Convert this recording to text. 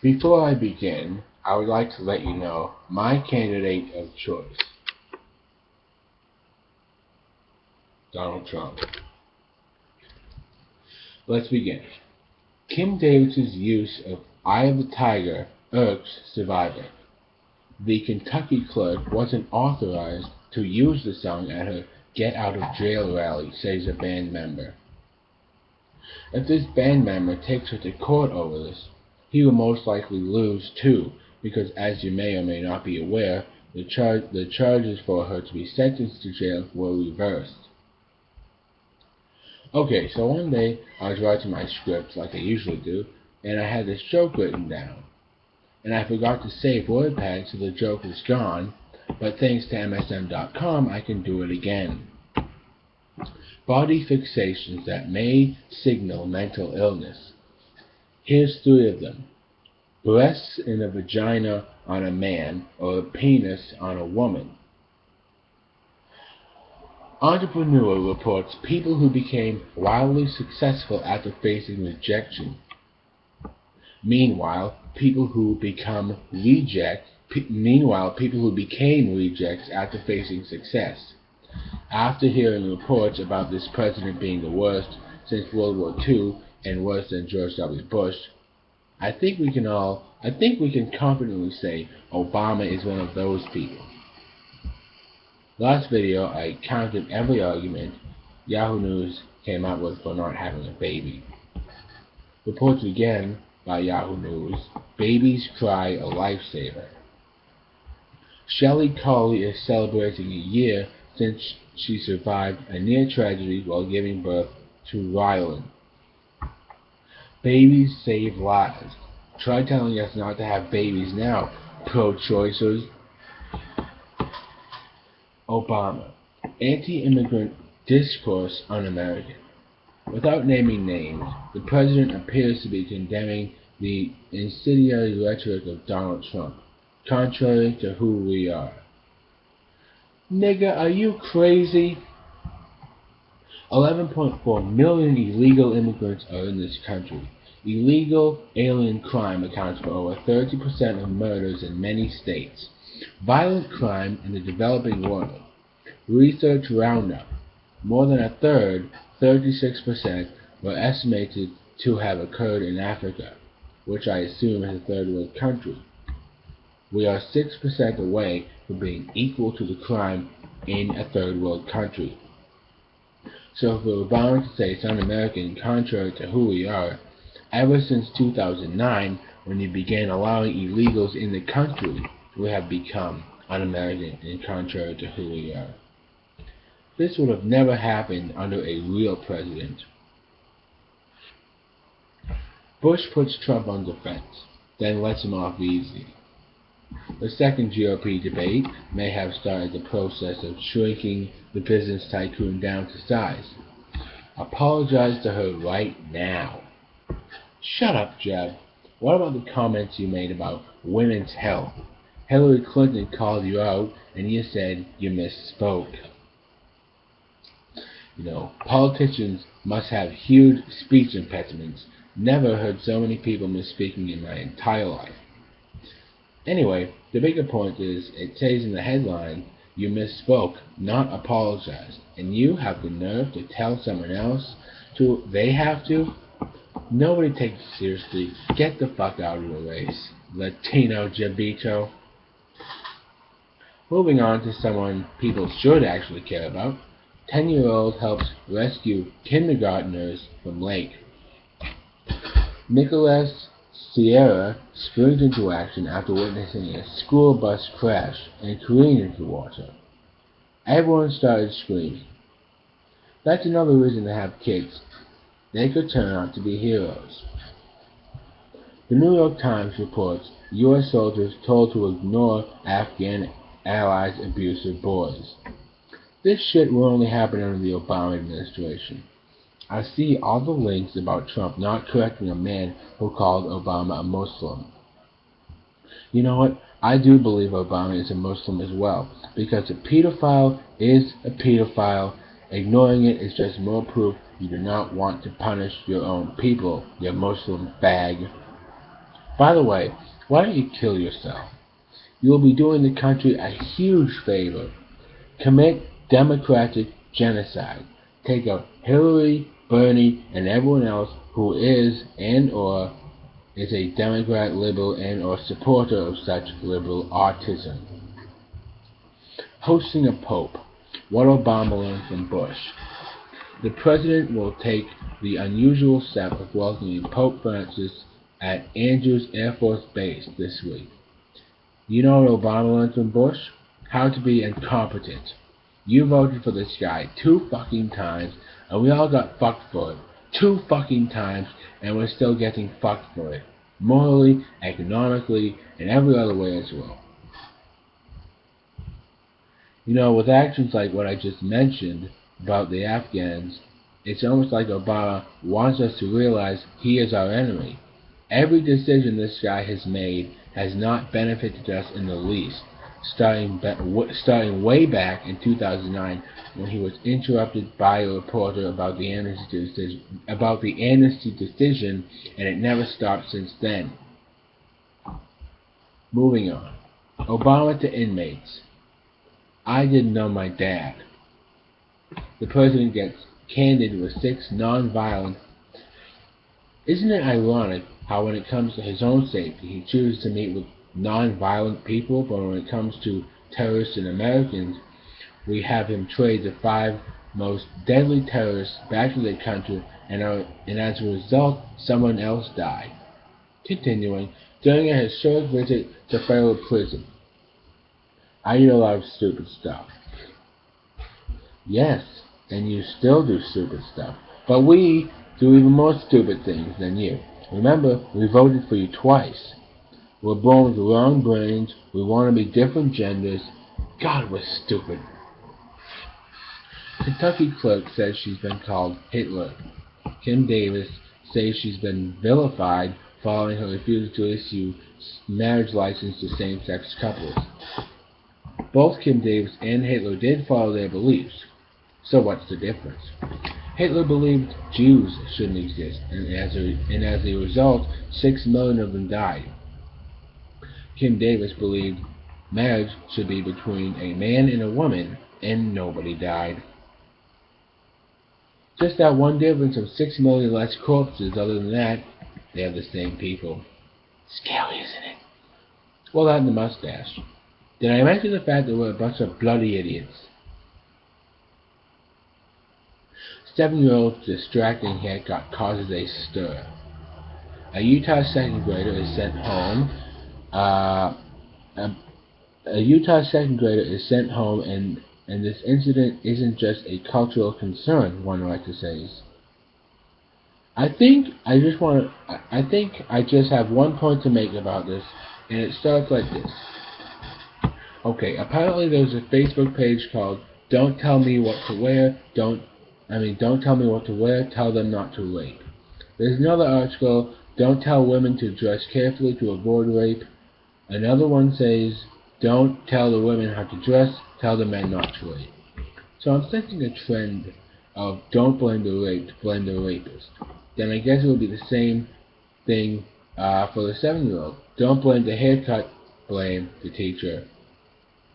Before I begin, I would like to let you know my candidate of choice, Donald Trump. Let's begin. Kim Davis's use of Eye of the Tiger irks survivor. The Kentucky Clerk wasn't authorized to use the song at her Get Out of Jail rally, says a band member. If this band member takes her to court over this, he will most likely lose too, because as you may or may not be aware, the charges for her to be sentenced to jail were reversed. Okay, so one day I was writing my script like I usually do, and I had this joke written down. And I forgot to save WordPad, so the joke was gone, but thanks to MSN.com I can do it again. Body fixations that may signal mental illness. Here's 3 of them. Breasts in a vagina on a man, or a penis on a woman. Entrepreneur reports people who became wildly successful after facing rejection. Meanwhile, people who became rejects after facing success. After hearing reports about this president being the worst since World War II and worse than George W. Bush, I think we can confidently say Obama is one of those people. Last video, I counted every argument Yahoo News came up with for not having a baby. Reports again by Yahoo News, babies cry a lifesaver. Shelly Cawley is celebrating a year since she survived a near tragedy while giving birth to Rylan. Babies save lives. Try telling us not to have babies now, pro-choicers. Obama. Anti-immigrant discourse un-American. Without naming names, the president appears to be condemning the incendiary rhetoric of Donald Trump, contrary to who we are. Nigga, are you crazy? 11.4 million illegal immigrants are in this country. Illegal alien crime accounts for over 30% of murders in many states. Violent crime in the developing world. Research roundup. More than a third, 36%, were estimated to have occurred in Africa, which I assume is a third world country. We are 6% away from being equal to the crime in a third world country. So if we're bound to say it's un-American contrary to who we are, ever since 2009, when you began allowing illegals in the country, we have become un-American and contrary to who we are. This would have never happened under a real president. Bush puts Trump on defense, then lets him off easy. The second G.O.P. debate may have started the process of shrinking the business tycoon down to size. Apologize to her right now. Shut up, Jeb. What about the comments you made about women's health? Hilary Clinton called you out and you said you misspoke. You know, politicians must have huge speech impediments. Never heard so many people misspeaking in my entire life. Anyway, the bigger point is, it says in the headline, you misspoke, not apologized, and you have the nerve to tell someone else they have to? Nobody takes it seriously. Get the fuck out of the race, Latino Jabito. Moving on to someone people should actually care about. 10-year-old helps rescue kindergartners from lake. Nicholas Sierra springs into action after witnessing a school bus crash and careened into water. Everyone started screaming. That's another reason to have kids. They could turn out to be heroes. The New York Times reports U.S. soldiers told to ignore Afghan allies' abusive boys. This shit will only happen under the Obama administration. I see all the links about Trump not correcting a man who called Obama a Muslim. You know what? I do believe Obama is a Muslim as well, because a pedophile is a pedophile. Ignoring it is just more proof you do not want to punish your own people, you Muslim bag. By the way, why don't you kill yourself? You will be doing the country a huge favor. Commit democratic genocide. Take out Hilary, Bernie, and everyone else who is and/or is a Democrat, liberal, and/or supporter of such liberal autism. Hosting a pope. What Obama learned from Bush. The president will take the unusual step of welcoming Pope Francis at Andrews Air Force Base this week. You know what Obama learned from Bush? How to be incompetent. You voted for this guy 2 fucking times, and we all got fucked for it. 2 fucking times, and we're still getting fucked for it. Morally, economically, and every other way as well. You know, with actions like what I just mentioned about the Afghans, it's almost like Obama wants us to realize he is our enemy. Every decision this guy has made has not benefited us in the least, starting way back in 2009 when he was interrupted by a reporter about the amnesty decision, and it never stopped since then. Moving on. Obama to inmates. I didn't know my dad. The president gets candid with 6 non-violent. Isn't it ironic how when it comes to his own safety, he chooses to meet with non-violent people, but when it comes to terrorists and Americans, we have him trade the 5 most deadly terrorists back to their country, and as a result, someone else died. Continuing, during a historic visit to federal prison. I do a lot of stupid stuff. Yes, and you still do stupid stuff. But we do even more stupid things than you. Remember, we voted for you twice. We're born with the wrong brains. We want to be different genders. God, we're stupid. Kentucky Clerk says she's been called Hitler. Kim Davis says she's been vilified following her refusal to issue marriage license to same-sex couples. Both Kim Davis and Hitler did follow their beliefs. So what's the difference? Hitler believed Jews shouldn't exist, and as a result, 6 million of them died. Kim Davis believed marriage should be between a man and a woman, and nobody died. Just that one difference of 6 million less corpses. Other than that, they're the same people. Scary, isn't it? Well, that and the mustache. Did I mention the fact that we're a bunch of bloody idiots? 7-year-old's distracting haircut causes a stir. A Utah second grader is sent home. And this incident isn't just a cultural concern, one writer says. I think I just have one point to make about this, and it starts like this. Okay, apparently there's a Facebook page called "Don't Tell Me What to Wear." Don't tell me what to wear. Tell them not to rape. There's another article. Don't tell women to dress carefully to avoid rape. Another one says, don't tell the women how to dress. Tell the men not to rape. So I'm sensing a trend of don't blame the raped, blame the rapist. Then I guess it would be the same thing for the 7-year-old. Don't blame the haircut. Blame the teacher.